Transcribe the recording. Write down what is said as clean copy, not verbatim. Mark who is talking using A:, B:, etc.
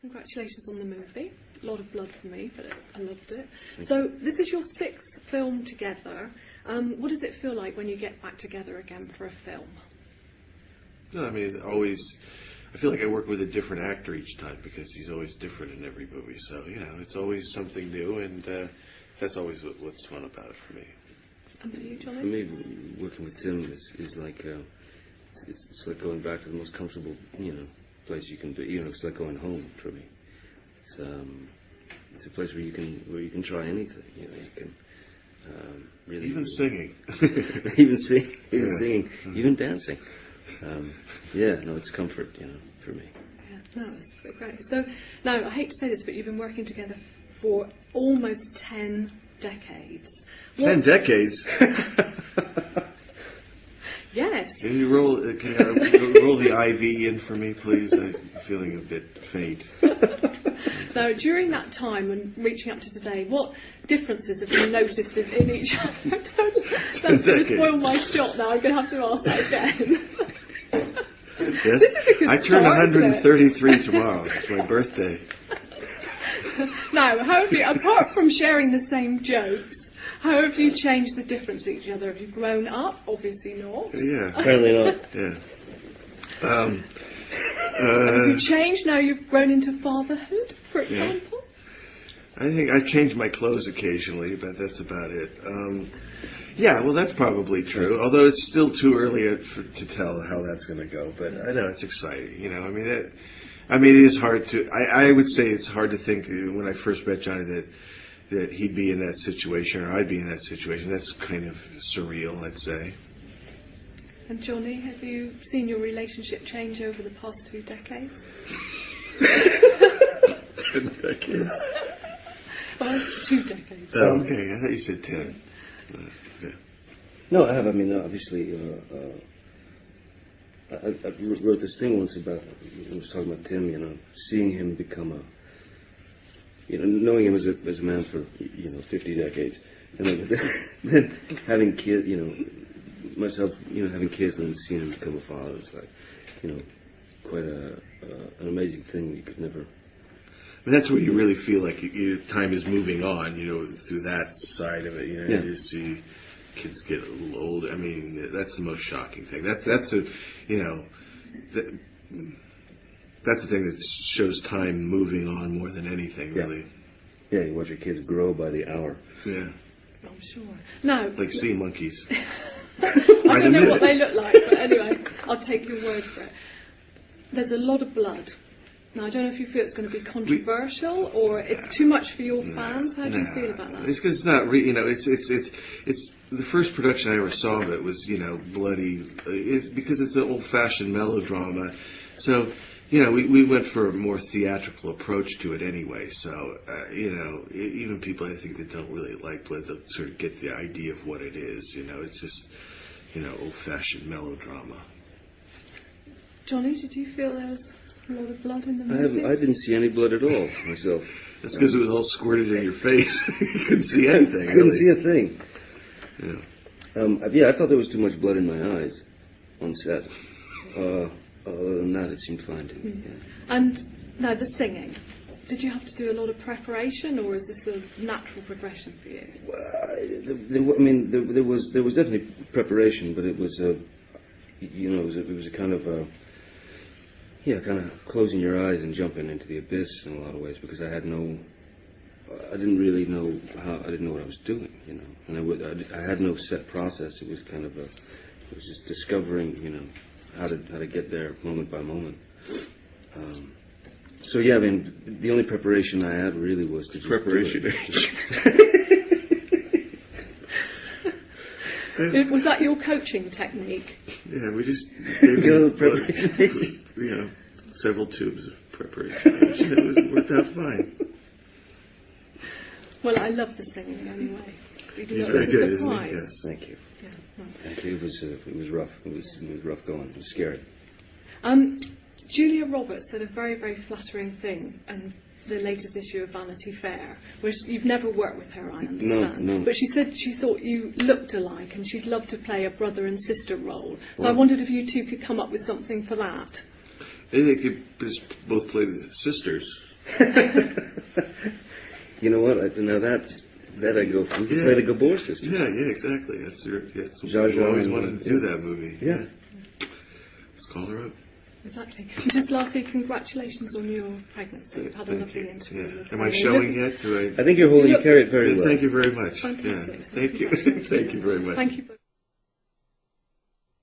A: Congratulations on the movie. A lot of blood for me, but I loved it. So this is your 6th film together. What does it feel like when you get back together again for a film?
B: No, I mean, always, I feel like I work with a different actor each time because he's always different in every movie. So, you know, it's always something new, and that's always what's fun about it for me.
A: And for you, Johnny?
C: For me, working with Tim is like, it's like going back to the most comfortable, place you can be. It's like going home for me. It's a place where you can try anything. You can really
B: even singing,
C: even singing, even dancing. It's comfort, for me.
A: Yeah, no, it's great. So now I hate to say this, but you've been working together for almost 10 decades.
B: 10 decades.
A: Yes.
B: Can you roll the IV in for me, please? I'm feeling a bit faint.
A: Now, during that time and reaching up to today, what differences have you noticed in each other? That's going to spoil my shot now. I'm going to have to ask that again.
B: Yes.
A: This is a good
B: I turn
A: start,
B: 133 tomorrow. It's my birthday.
A: Now, how have you, apart from sharing the same jokes, how have you changed the difference in each other? Have you grown up? Obviously not.
B: Yeah.
C: Apparently not.
B: Yeah.
A: Have you changed now you've grown into fatherhood, for example?
B: I think I've changed my clothes occasionally, but that's about it. Yeah, well, that's probably true, although it's still too early to tell how that's going to go. But I know it's exciting, it is hard to... I would say it's hard to think when I first met Johnny that he'd be in that situation or I'd be in that situation. That's kind of surreal, I'd say.
A: And Johnny, have you seen your relationship change over the past 2 decades?
B: 10 decades?
A: 2 decades.
B: Oh, okay, I thought you said 10. Okay.
C: No, I have. I mean, obviously, I wrote this thing once about, I was talking about Tim, seeing him become knowing him as a man for, 50 decades, and then having kids, myself, having kids and seeing him become a father is like, quite an amazing thing you could never.
B: But that's where you really feel like your time is moving on, through that side of it. You see kids get a little older. I mean, that's the most shocking thing. That's the thing that shows time moving on more than anything, really.
C: Yeah, you watch your kids grow by the hour.
B: Yeah.
A: I'm sure. No.
B: Like sea monkeys.
A: I don't know what they look like, but anyway, I'll take your word for it. There's a lot of blood. Now, I don't know if you feel it's going to be controversial or too much for your fans. How do you feel about that?
B: It's because it's not, it's the first production I ever saw of it was, bloody, because it's an old-fashioned melodrama. So, we went for a more theatrical approach to it anyway. So, even people I think that don't really like blood, they'll sort of get the idea of what it is. It's just, old-fashioned melodrama.
A: Johnny, did you feel there was a lot of blood in the movie?
C: I didn't see any blood at all myself.
B: That's because it was all squirted in your face. You couldn't see anything.
C: I couldn't see a thing. Yeah. I thought there was too much blood in my eyes on set. Other than that, it seemed fine to me. Yeah.
A: And now the singing. Did you have to do a lot of preparation, or is this a natural progression for you?
C: There was definitely preparation, but it was it was a kind of kind of closing your eyes and jumping into the abyss in a lot of ways, because I didn't really know I didn't know what I was doing, and I had no set process. It was kind of it was just discovering, how to get there moment by moment. So yeah, the only preparation I had really was to just
B: preparation.
A: Was that your coaching technique?
B: Yeah, we just gave several tubes of preparation. It worked out fine.
A: Well, I love the singing anyway.
B: He's very good, isn't he?
C: Yes, thank you.
A: Yeah, no.
C: Thank you. It was rough. It was rough going. It was scary.
A: Julia Roberts said a very, very flattering thing in the latest issue of Vanity Fair, which you've never worked with her, I understand.
C: No.
A: But she said she thought you looked alike and she'd love to play a brother and sister role. So I wondered if you two could come up with something for that.
B: Maybe they could just both play the sisters.
C: You know what? Now that I go for. You play the Gabor sisters.
B: Yeah, exactly. That's your. Yeah,
C: Jar Jar
B: always
C: and
B: wanted to do that movie.
C: Yeah.
B: Let's call her up.
A: Exactly. And just lastly, congratulations on your pregnancy. You've had a lovely interview.
B: Yeah. Am I showing yet?
C: I think you carry it very well.
B: Thank you very much.
A: Fantastic.
B: Yeah. Thank you. Thank you very much.
A: Thank you.